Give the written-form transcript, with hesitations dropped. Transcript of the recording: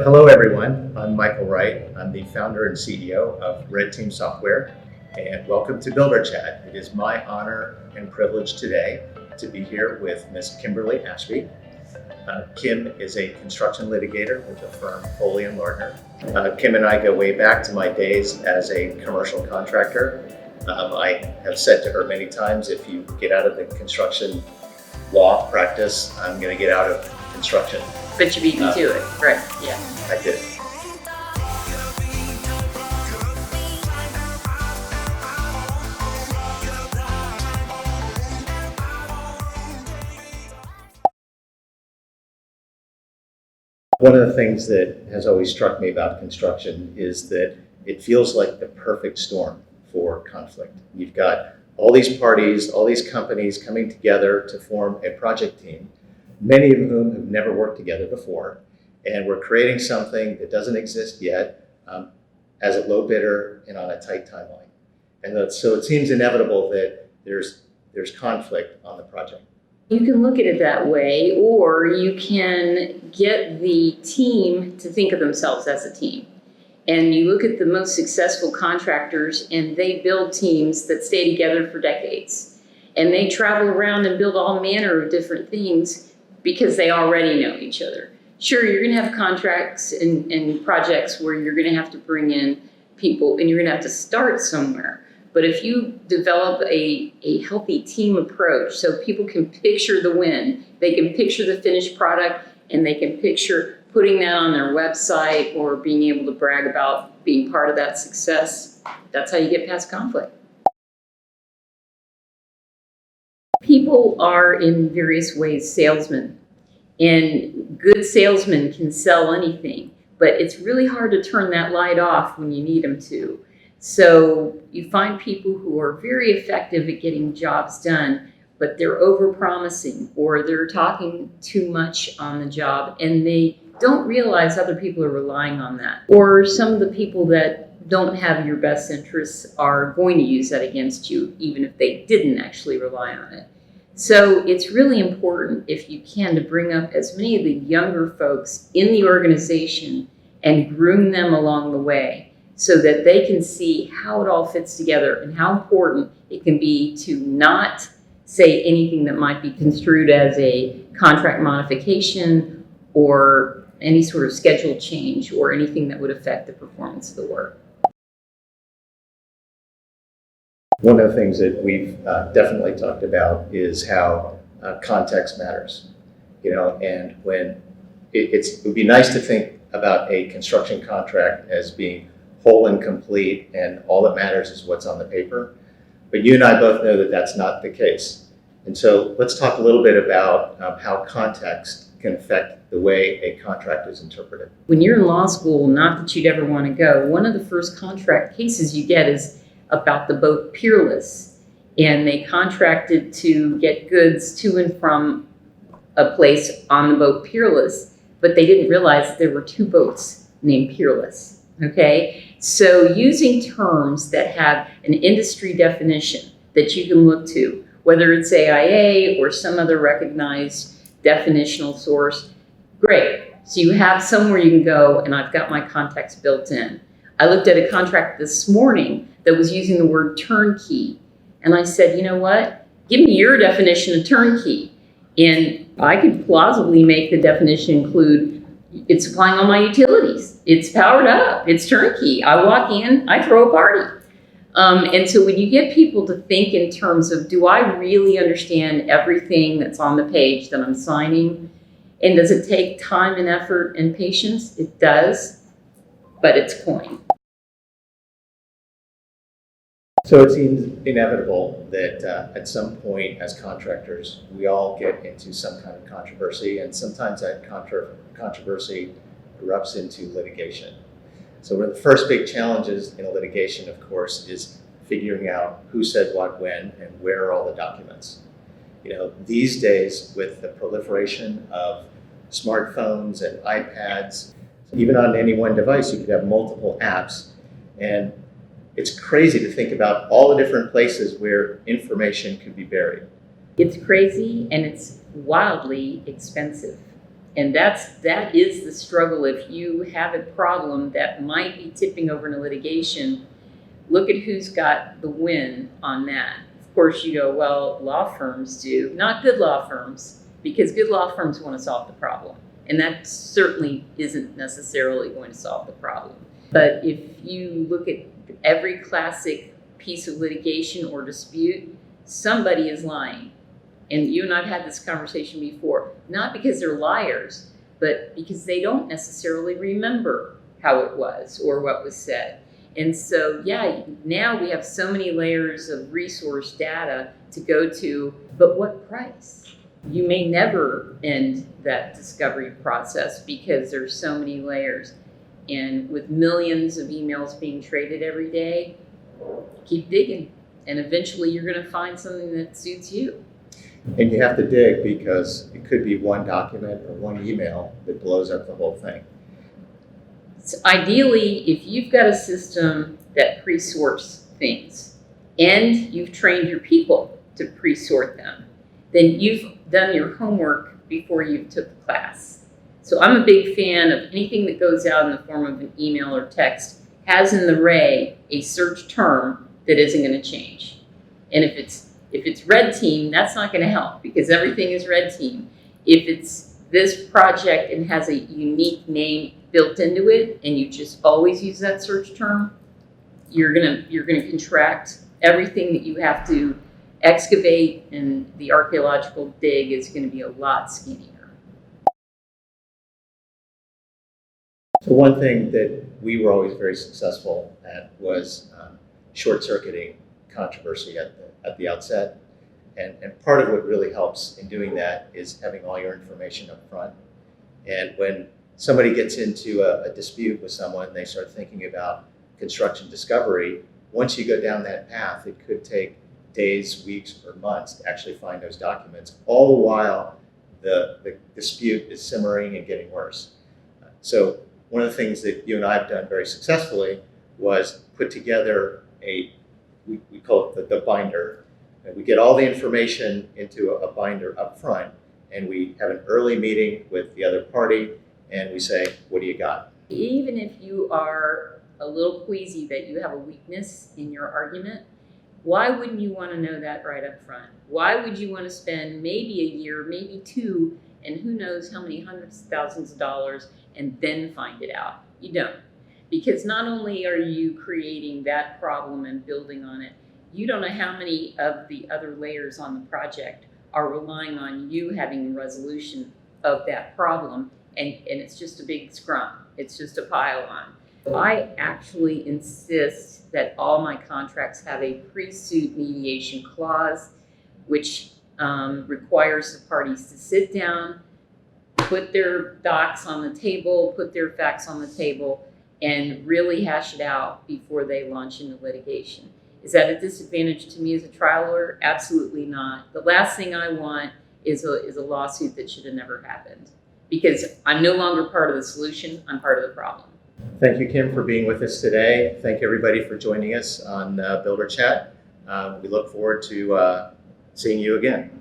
Hello everyone, I'm Michael Wright. I'm the founder and CEO of RedTeam Software, and welcome to BuilderChat. It is my honor and privilege today to be here with Ms. Kimberly Ashby. Kim is a construction litigator with the firm Foley Lardner. Kim and I go way back to my days as a commercial contractor. I have said to her many times, if you get out of the construction law practice, I'm going to get out of construction. But you beat me to it, right? Yeah. I did. One of the things that has always struck me about construction is that it feels like the perfect storm for conflict. You've got all these parties, all these companies coming together to form a project team, many of whom have never worked together before. And we're creating something that doesn't exist yet as a low bidder and on a tight timeline. And so it seems inevitable that there's conflict on the project. You can look at it that way, or you can get the team to think of themselves as a team. And you look at the most successful contractors, and they build teams that stay together for decades. And they travel around and build all manner of different things because they already know each other. Sure, you're going to have contracts and projects where you're going to have to bring in people and you're going to have to start somewhere. But if you develop a healthy team approach so people can picture the win, they can picture the finished product, and they can picture putting that on their website or being able to brag about being part of that success, that's how you get past conflict. People are in various ways salesmen. And good salesmen can sell anything, but it's really hard to turn that light off when you need them to. So you find people who are very effective at getting jobs done, but they're overpromising or they're talking too much on the job and they don't realize other people are relying on that. Or some of the people that don't have your best interests are going to use that against you, even if they didn't actually rely on it. So it's really important, if you can, to bring up as many of the younger folks in the organization and groom them along the way so that they can see how it all fits together and how important it can be to not say anything that might be construed as a contract modification or any sort of schedule change or anything that would affect the performance of the work. One of the things that we've definitely talked about is how context matters. And when it would be nice to think about a construction contract as being whole and complete and all that matters is what's on the paper. But you and I both know that that's not the case. And so let's talk a little bit about how context can affect the way a contract is interpreted. When you're in law school, not that you'd ever want to go, one of the first contract cases you get is about the boat Peerless, and they contracted to get goods to and from a place on the boat Peerless, but they didn't realize there were two boats named Peerless, okay? So using terms that have an industry definition that you can look to, whether it's AIA or some other recognized definitional source, great. So you have somewhere you can go, and I've got my context built in. I looked at a contract this morning that was using the word turnkey. And I said, you know what? Give me your definition of turnkey. And I could plausibly make the definition include it's supplying all my utilities. It's powered up. It's turnkey. I walk in, I throw a party. And so when you get people to think in terms of, do I really understand everything that's on the page that I'm signing? And does it take time and effort and patience? It does, but it's coin. So it seems inevitable that at some point as contractors, we all get into some kind of controversy, and sometimes that controversy erupts into litigation. So one of the first big challenges in a litigation, of course, is figuring out who said what when and where are all the documents. These days with the proliferation of smartphones and iPads, even on any one device, you could have multiple apps, and it's crazy to think about all the different places where information could be buried. It's crazy and it's wildly expensive. And that is the struggle. If you have a problem that might be tipping over into litigation, look at who's got the win on that. Of course, you go, well, law firms do. Not good law firms, because good law firms want to solve the problem. And that certainly isn't necessarily going to solve the problem. But if you look at every classic piece of litigation or dispute, somebody is lying. And you and I've had this conversation before, not because they're liars, but because they don't necessarily remember how it was or what was said. And so, yeah, now we have so many layers of resource data to go to, but what price? You may never end that discovery process because there's so many layers. And with millions of emails being traded every day, keep digging. And eventually you're going to find something that suits you. And you have to dig because it could be one document or one email that blows up the whole thing. So ideally, if you've got a system that pre-sorts things and you've trained your people to pre-sort them, then you've done your homework before you took the class. So I'm a big fan of anything that goes out in the form of an email or text has in the array a search term that isn't going to change. And if it's RedTeam, that's not going to help because everything is RedTeam. If it's this project and has a unique name built into it, and you just always use that search term, you're gonna contract everything that you have to excavate, and the archaeological dig is going to be a lot skinnier. So one thing that we were always very successful at was short-circuiting controversy at the outset. And part of what really helps in doing that is having all your information up front. And when somebody gets into a dispute with someone, they start thinking about construction discovery. Once you go down that path, it could take days, weeks, or months to actually find those documents, all the while the dispute is simmering and getting worse. So one of the things that you and I have done very successfully was put together we call it the binder. And we get all the information into a binder up front, and we have an early meeting with the other party, and we say, what do you got? Even if you are a little queasy that you have a weakness in your argument, why wouldn't you want to know that right up front? Why would you want to spend maybe a year, maybe two, and who knows how many hundreds of thousands of dollars, and then find it out? You don't. Because not only are you creating that problem and building on it, you don't know how many of the other layers on the project are relying on you having resolution of that problem, and it's just a big scrum. It's just a pile on. I actually insist that all my contracts have a pre-suit mediation clause, which requires the parties to sit down, put their docs on the table, put their facts on the table, and really hash it out before they launch into litigation. Is that a disadvantage to me as a trial lawyer? Absolutely not. The last thing I want is a lawsuit that should have never happened, because I'm no longer part of the solution, I'm part of the problem. Thank you, Kim, for being with us today. Thank everybody for joining us on BuilderChat. We look forward to seeing you again.